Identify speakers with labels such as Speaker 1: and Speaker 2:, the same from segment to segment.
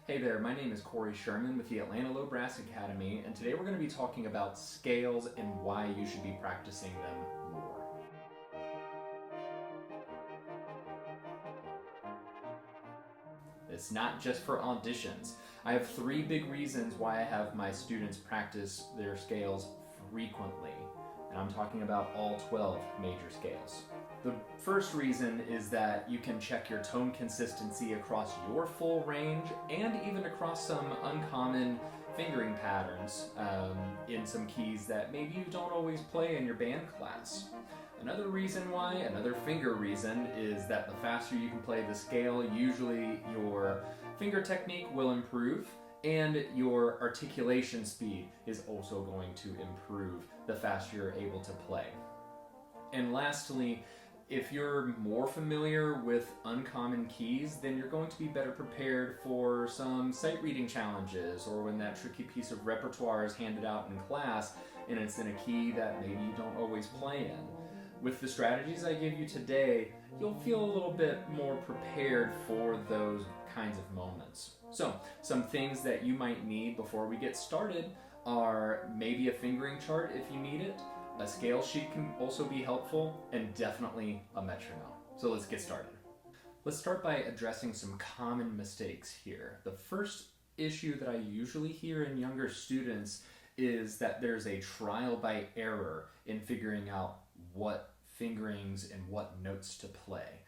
Speaker 1: Hey there, my name is Corey Sherman with the Atlanta Low Brass Academy, and today we're going to be talking about scales and why you should be practicing them more. It's not just for auditions. I have 3 big reasons why I have my students practice their scales frequently, and I'm talking about all 12 major scales. The first reason is that you can check your tone consistency across your full range and even across some uncommon fingering patterns in some keys that maybe you don't always play in your band class. Another finger reason, is that the faster you can play the scale, usually your finger technique will improve and your articulation speed is also going to improve the faster you're able to play. And lastly, if you're more familiar with uncommon keys, then you're going to be better prepared for some sight reading challenges or when that tricky piece of repertoire is handed out in class and it's in a key that maybe you don't always play in. With the strategies I give you today, you'll feel a little bit more prepared for those kinds of moments. So, some things that you might need before we get started are maybe a fingering chart if you need it. A scale sheet can also be helpful, and definitely a metronome. So let's get started. Let's start by addressing some common mistakes here. The first issue that I usually hear in younger students is that there's a trial by error in figuring out what fingerings and what notes to play.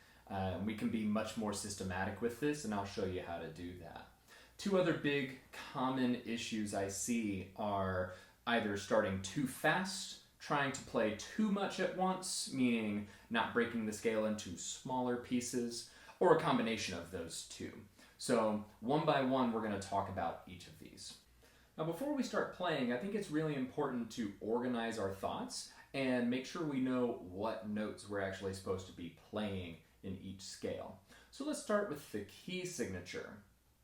Speaker 1: We can be much more systematic with this, and I'll show you how to do that. 2 other big common issues I see are either starting too fast, trying to play too much at once, meaning not breaking the scale into smaller pieces, or a combination of those 2. So one by one, we're going to talk about each of these. Now before we start playing, I think it's really important to organize our thoughts and make sure we know what notes we're actually supposed to be playing in each scale. So let's start with the key signature.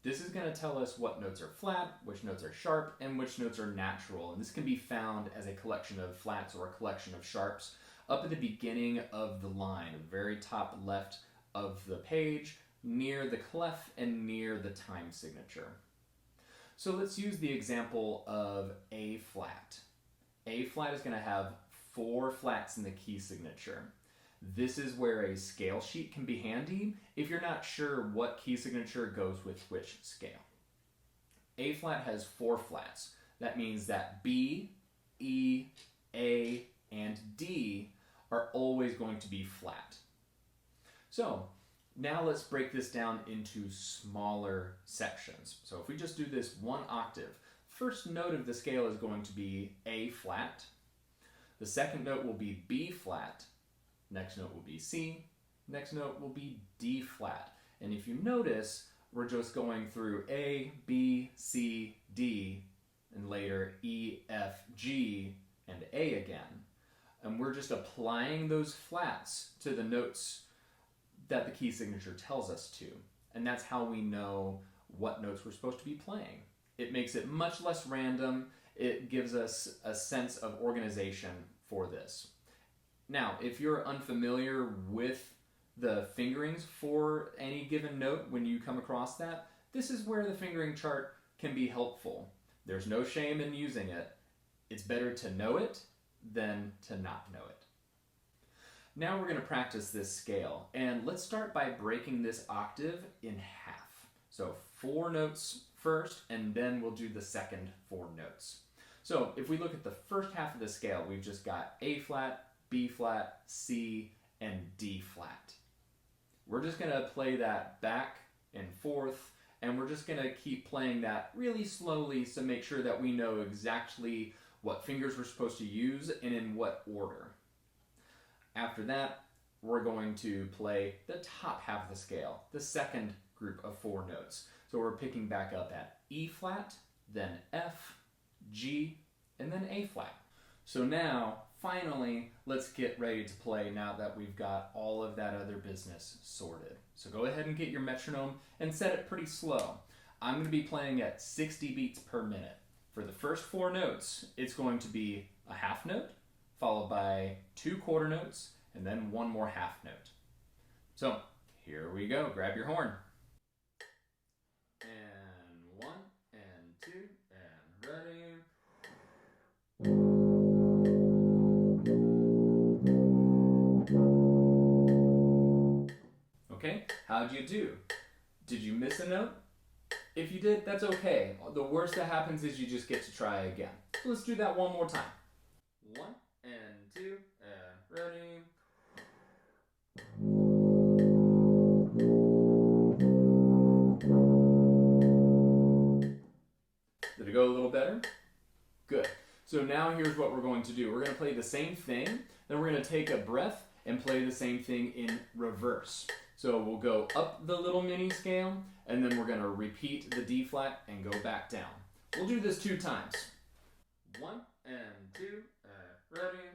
Speaker 1: This is going to tell us what notes are flat, which notes are sharp, and which notes are natural. And this can be found as a collection of flats or a collection of sharps up at the beginning of the line, the very top left of the page, near the clef and near the time signature. So let's use the example of A flat. A flat is going to have 4 flats in the key signature. This is where a scale sheet can be handy if you're not sure what key signature goes with which scale. A flat has 4 flats. That means that B, E, A, and D are always going to be flat. So now let's break this down into smaller sections. So if we just do this 1 octave, first note of the scale is going to be A flat. The second note will be B flat. Next note will be C, next note will be D flat. And if you notice, we're just going through A, B, C, D, and later E, F, G, and A again. And we're just applying those flats to the notes that the key signature tells us to. And that's how we know what notes we're supposed to be playing. It makes it much less random. It gives us a sense of organization for this. Now, if you're unfamiliar with the fingerings for any given note when you come across that, this is where the fingering chart can be helpful. There's no shame in using it. It's better to know it than to not know it. Now we're going to practice this scale, and let's start by breaking this octave in half. So 4 notes first, and then we'll do the second 4 notes. So if we look at the first half of the scale, we've just got A flat, B flat, C, and D flat. We're just going to play that back and forth, and we're just going to keep playing that really slowly to make sure that we know exactly what fingers we're supposed to use and in what order. After that, we're going to play the top half of the scale, the second group of 4 notes. So we're picking back up at E flat, then F, G, and then A flat. So now, finally, let's get ready to play now that we've got all of that other business sorted. So go ahead and get your metronome and set it pretty slow. I'm going to be playing at 60 beats per minute. For the first 4 notes, it's going to be a half note, followed by 2 quarter notes, and then 1 more half note. So here we go. Grab your horn. And How'd you do? Did you miss a note? If you did, that's okay. The worst that happens is you just get to try again. So let's do that one more time. 1 and 2 and ready. Did it go a little better? Good. So now here's what we're going to do. We're going to play the same thing, then we're going to take a breath and play the same thing in reverse. So we'll go up the little mini scale, and then we're going to repeat the D flat and go back down. We'll do this 2 times. 1 and 2 and ready.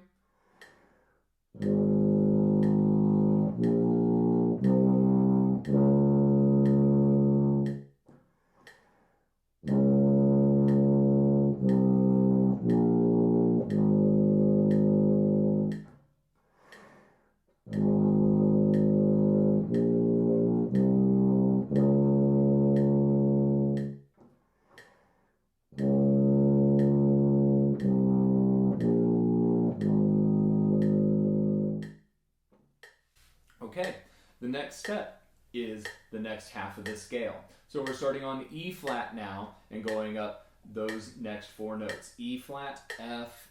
Speaker 1: Okay, the next step is the next half of the scale. So we're starting on E flat now and going up those next 4 notes. E flat, F,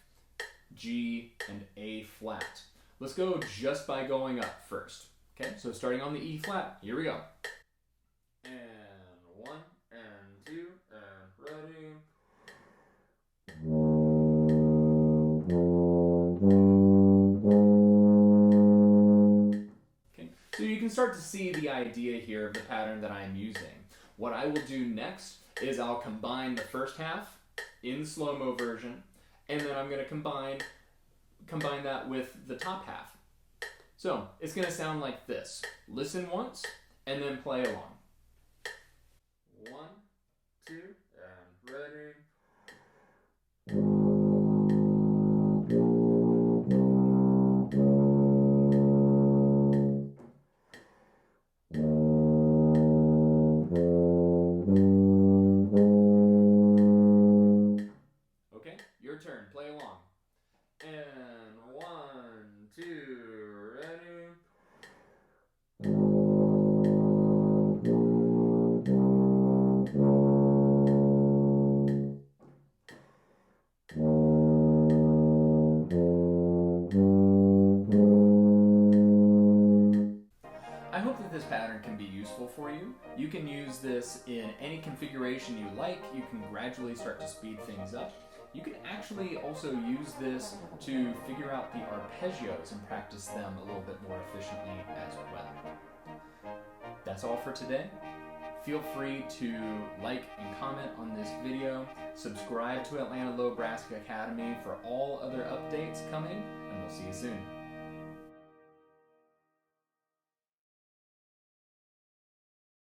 Speaker 1: G, and A flat. Let's go just by going up first. Okay, so starting on the E flat, here we go. And 1 and 2 and ready. So you can start to see the idea here of the pattern that I'm using. What I will do next is I'll combine the first half in slow-mo version, and then I'm going to combine that with the top half. So it's going to sound like this. Listen once, and then play along. 1, 2, and ready. Your turn. Play along. And 1, 2, ready. I hope that this pattern can be useful for you. You can use this in any configuration you like. You can gradually start to speed things up. You can actually also use this to figure out the arpeggios and practice them a little bit more efficiently as well. That's all for today. Feel free to like and comment on this video, subscribe to Atlanta Low Brass Academy for all other updates coming, and we'll see you soon.